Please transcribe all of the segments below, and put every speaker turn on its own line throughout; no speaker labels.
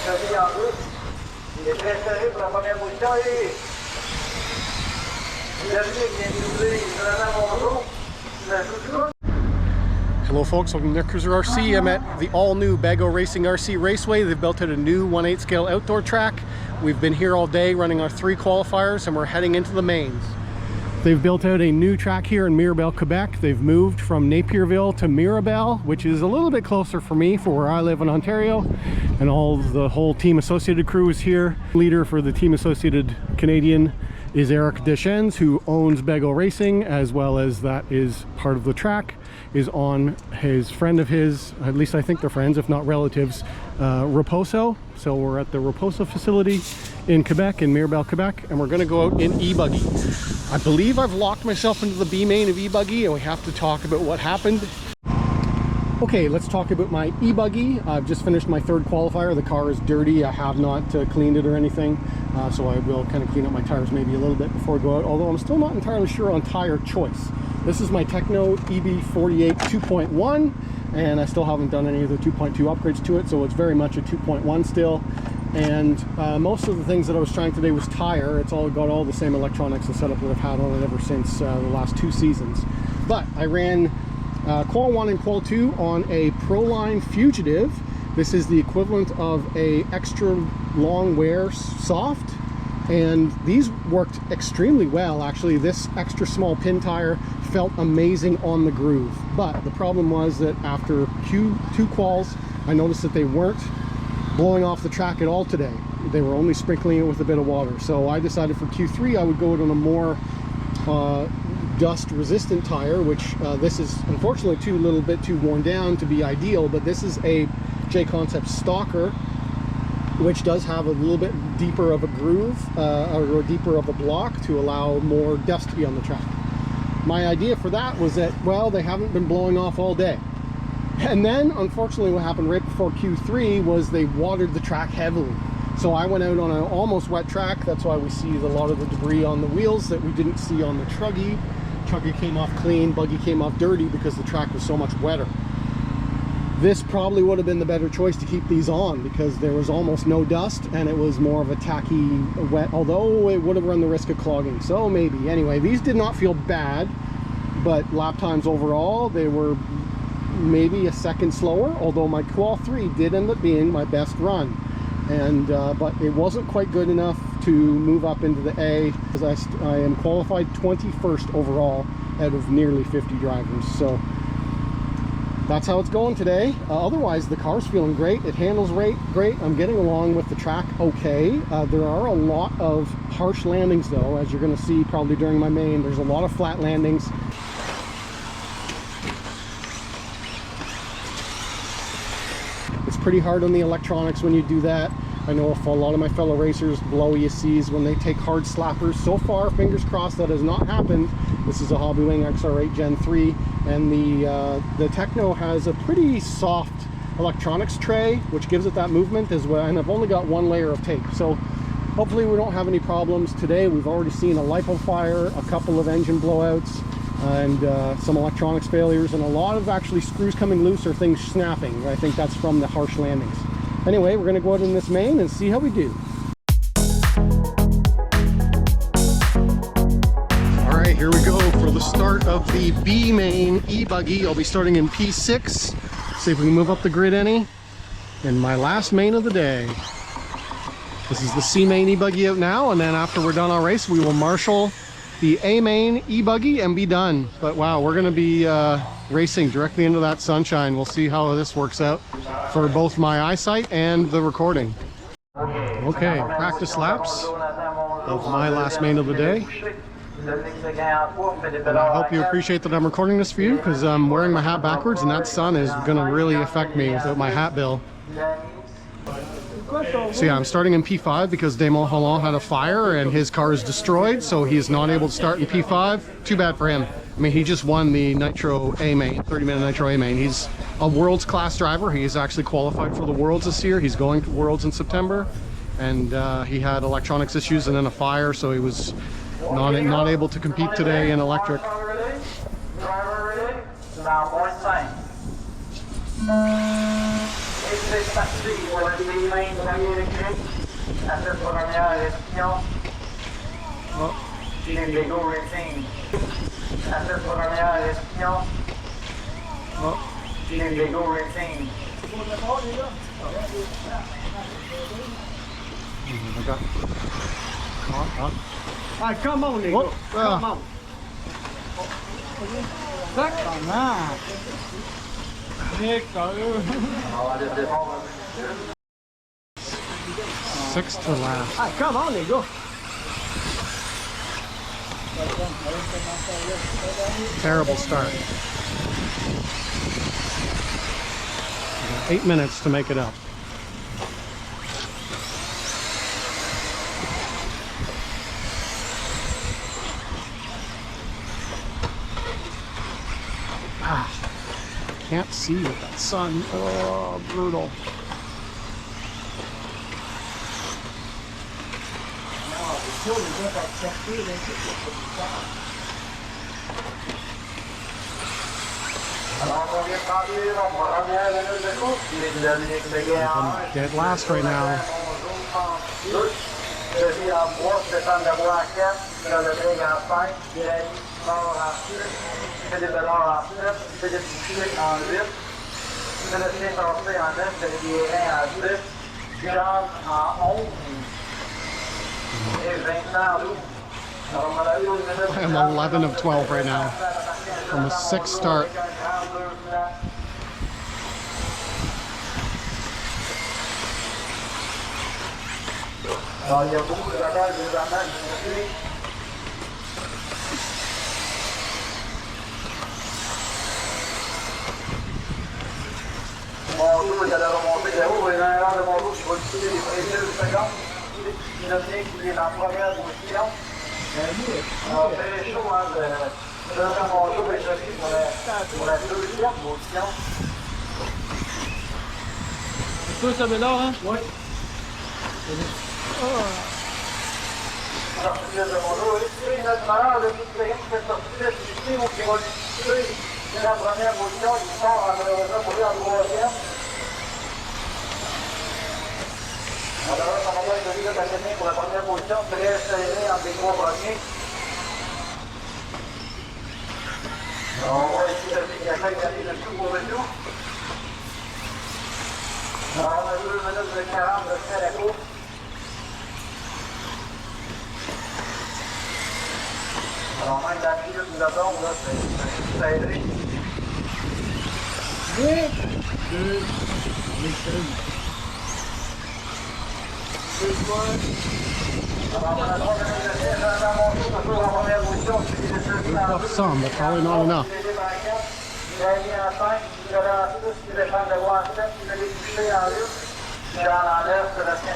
Il est très serré pour la première position et
hello folks, welcome to Netcruzer RC. I'm at the all-new BEGO Racing RC Raceway. They've built out a new 1/8 scale outdoor track. We've been here all day running our 3 qualifiers and we're heading into the mains. They've built out a new track here in Mirabel, Quebec. They've moved from Napierville to Mirabel, which is a little bit closer for me for where I live in Ontario. And the whole Team Associated crew is here. Leader for the Team Associated Canadian is Eric Deschennes, who owns BEGO Racing, as well as that is part of the track, is on his friend of his, at least I think they're friends, if not relatives, Raposo. So we're at the Raposo facility in Quebec, in Mirabel, Quebec, and we're gonna go out in E-Buggy. I believe I've locked myself into the B main of E-Buggy, and we have to talk about what happened. Okay, let's talk about my E-Buggy. I've just finished my 3rd qualifier. The car is dirty. I have not cleaned it or anything, so I will kind of clean up my tires maybe a little bit before I go out, although I'm still not entirely sure on tire choice. This is my Tekno EB48 2.1, and I still haven't done any of the 2.2 upgrades to it, so it's very much a 2.1 still. And most of the things that I was trying today was tire. It's all got all the same electronics and setup that I've had on it ever since the last 2 seasons. But I ran Qual 1 and Qual 2 on a Proline Fugitive. This is the equivalent of a extra long wear soft, and these worked extremely well. Actually, this extra small pin tire felt amazing on the groove. But the problem was that after Q2 quals, I noticed that they weren't blowing off the track at all today. They were only sprinkling it with a bit of water. So I decided for Q3 I would go on a more dust resistant tire, which this is unfortunately a little bit too worn down to be ideal, but this is a J-Concept Stalker, which does have a little bit deeper of a groove or deeper of a block to allow more dust to be on the track. My idea for that was that, well, they haven't been blowing off all day. And then, unfortunately, what happened right before Q3 was they watered the track heavily. So I went out on an almost wet track. That's why we see a lot of the debris on the wheels that we didn't see on the Truggy. Truggy came off clean, Buggy came off dirty because the track was so much wetter. This probably would have been the better choice to keep these on because there was almost no dust and it was more of a tacky wet, although it would have run the risk of clogging. So maybe. Anyway, these did not feel bad, but lap times overall, they were maybe a second slower, although my Qual 3 did end up being my best run. And but it wasn't quite good enough to move up into the A, because I am qualified 21st overall out of nearly 50 drivers. So that's how it's going today. Otherwise, the car's feeling great. It handles great. I'm getting along with the track okay. There are a lot of harsh landings though, as you're going to see probably during my main. There's a lot of flat landings. It's pretty hard on the electronics when you do that. I know a lot of my fellow racers blow ESCs when they take hard slappers. So far, fingers crossed, that has not happened. This is a Hobbywing XR8 Gen 3, and the Tekno has a pretty soft electronics tray, which gives it that movement as well, and I've only got 1 layer of tape. So hopefully we don't have any problems. Today we've already seen a LiPo fire, a couple of engine blowouts, and some electronics failures, and a lot of actually screws coming loose or things snapping. I think that's from the harsh landings. Anyway, we're going to go out in this main and see how we do. All right, here we go for the start of the B main E-Buggy. I'll be starting in P6. See if we can move up the grid any. And my last main of the day. This is the C main E-Buggy out now, and then after we're done our race, we will marshal the A main E-Buggy and be done. But wow, we're going to be racing directly into that sunshine. We'll see how this works out for both my eyesight and the recording. Okay, practice laps of my last main of the day. And I hope you appreciate that I'm recording this for you, because I'm wearing my hat backwards and that sun is going to really affect me without my hat bill. So yeah, I'm starting in P5 because Damon Holland had a fire and his car is destroyed, so he is not able to start in P5. Too bad for him. I mean, he just won the Nitro A-Main, 30-minute Nitro A-Main. He's a Worlds class driver. He's actually qualified for the Worlds this year. He's going to Worlds in September, and he had electronics issues and then a fire, so he was not able to compete today in electric.
C'est parti pour le E-Main premier électrique. À cette première édition.
Oh.
Chez BEGO Racing. À cette première édition.
Oh.
Chez BEGO Racing.
Okay.
Ah, come on, nigga.
Oh,
Come on. Sacrement. Nick, sérieux.
On va aller défendre.
6 to last.
Ah, come on, les gars.
Terrible start. 8 minutes to make it up. Ah, can't see with that sun. Oh, brutal.
Alors, on vient de passer la première minute de course. Les dynamiques de guerre.
Dead last right now.
Denis en 3, Stéphane Lebois en 4, Nicolas Lebrec en 5, Jérémy Mort en 6, Philippe Bellard en 7, Philippe Boucher en 8, Sébastien Tassé en 9, Philippe Guérin en 10, Jean en 11 et Vincent Loup.
I'm 11 of 12 right now from a 6 start.
Alors, il y a beaucoup de bagages de ramage ici. Mon dos, il allait remonter là-haut, et l'un de mon dos, je vais utiliser les premières secondes. Il y en a bien qui est en première position. Alors, très chaud, hein, de faire mon dos et je suis pour la deuxième position.
C'est toi, ça là, hein?
Oui. Alors, je de mon dos, et notre malheur, le petit qui fait sortir ici, ou qui va l'utiliser, c'est la première position, il sort malheureusement pour lui en troisième. Alors, ça va être de lui de gagner pour la première position, très serré entre les trois premiers. Alors, on va essayer de quelqu'un qui arrive le tout pour le tout. Alors, on a 2 minutes de 40 de fait à la course. Alors, même la minute de tombe, là, c'est serré.
8, 2, 8,
Off some, but probably not enough.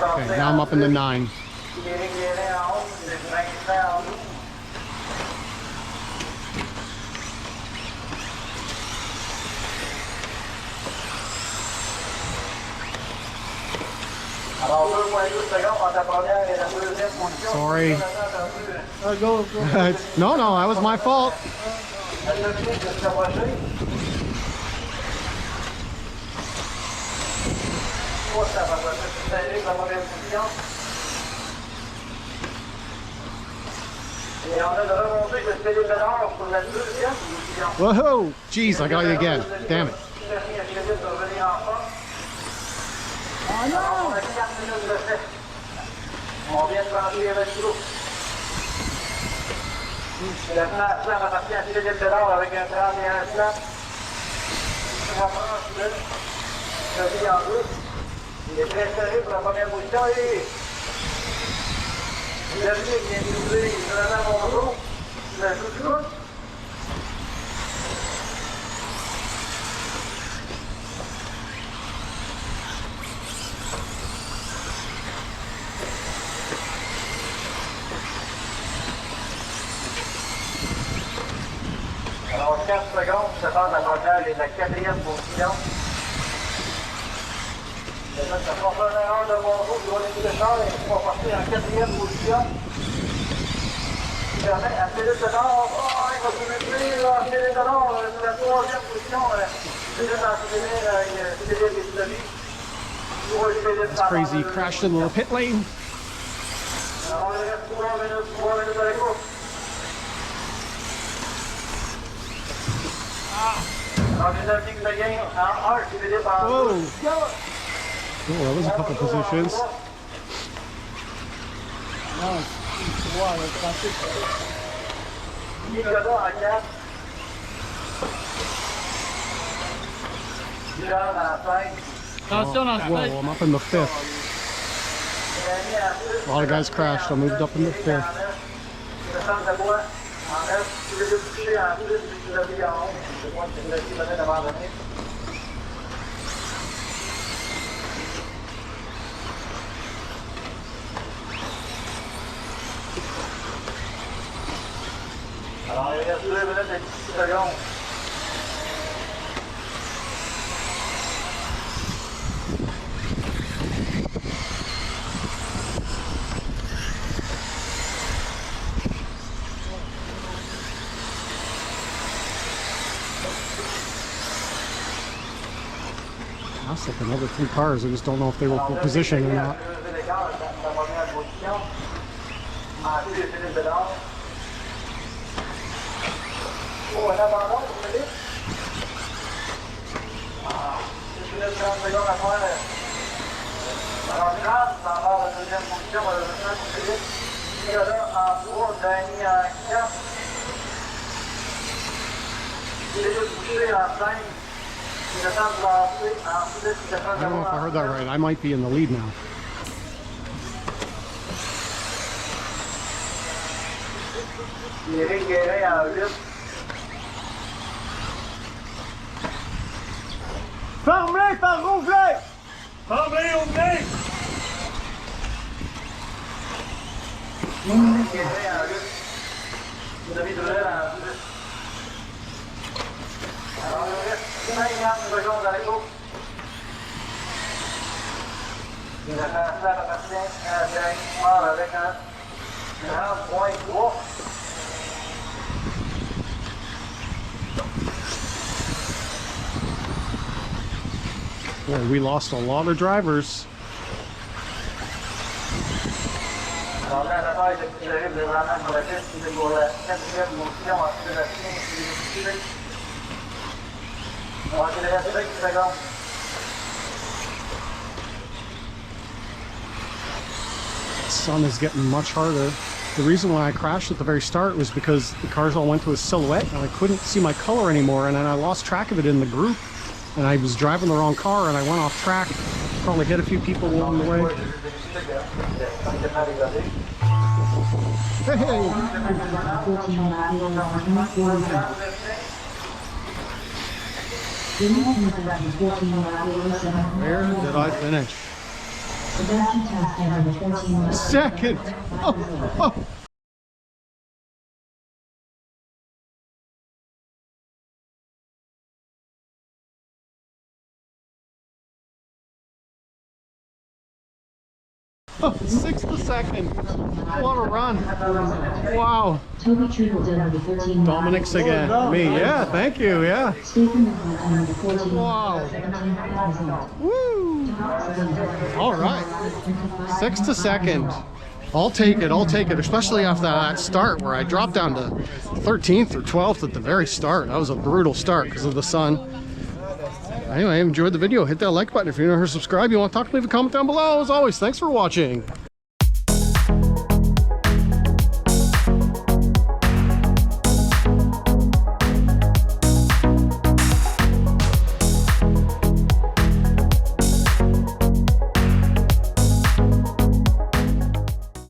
Okay, now I'm up in the 9.
Alors, 2,2 secondes entre la première et la deuxième position.
Sorry.
go.
No, that was my fault.
La deuxième de se rapprocher. Ça va se serrer la première position. Et on a de remonter de Philippe Bellard pour la deuxième position.
Whoa! Jeez, I got you again. Damn it.
Oh non!
On a 4 minutes de fait. On vient de franchir le kilo. Le plan appartient à Philippe Bellard avec un 31 plan. Il se rapproche de vie en route. Il est très serré pour la première position et le venu vient d'ouvrir vraiment mon dos. Le joue. Alors, 4 secondes, ça passe la première et la quatrième position. Là, ça passe un erreur de mon dos qui va laisser le char et on va passer en quatrième position. Qui permet à Philippe Bellard, il va se mettre là, Philippe Bellard, c'est la troisième position. Philippe en Philippe et Philippe.
That's crazy. He crashed into the pit lane. Whoa! Oh, that was a couple positions. Whoa, I'm up in the 5th. A lot of guys crashed. I moved up in the 5th.
Alors, il reste 2 minutes et 10 secondes.
That's like another 3 cars. I just don't know if they were full position or not.
Oh, un abandon pour Philippe. C'est une 30 secondes à faire. Alors, grâce à la deuxième position, malheureusement pour Philippe. Nicolas en 3, Danny en 4. Philippe Boucher en 5.
I don't know if I heard that right. I might be in the lead now.
Eric Guérin en 8.
Fermez par rouvler! Fermez, ouvrez!
Eric Guérin en 8. David Durel en 10. Alors, il reste 50 secondes à l'époque. Il a fait ça appartient à Jack Mort avec un 30.3.
Boy, we lost a lot of drivers.
Alors, la bataille de plus terrible de vraiment pour la piste, c'est pour la 4e motion en accélération. Alors, il reste 5 secondes.
The sun is getting much harder. The reason why I crashed at the very start was because the cars all went to a silhouette and I couldn't see my color anymore, and then I lost track of it in the group. And I was driving the wrong car and I went off track. Probably hit a few people along the way. Hey! Where did I finish? Second! Oh, oh. Oh, 6th a second. What a run. Wow. Dominic's again. Me, yeah, thank you, yeah. Wow. Woo. All right. 6th a second. I'll take it, especially after that start where I dropped down to 13th or 12th at the very start. That was a brutal start because of the sun. Anyway, enjoyed the video. Hit that like button. If you're not here, subscribe. You want to talk, leave a comment down below. As always, thanks for watching.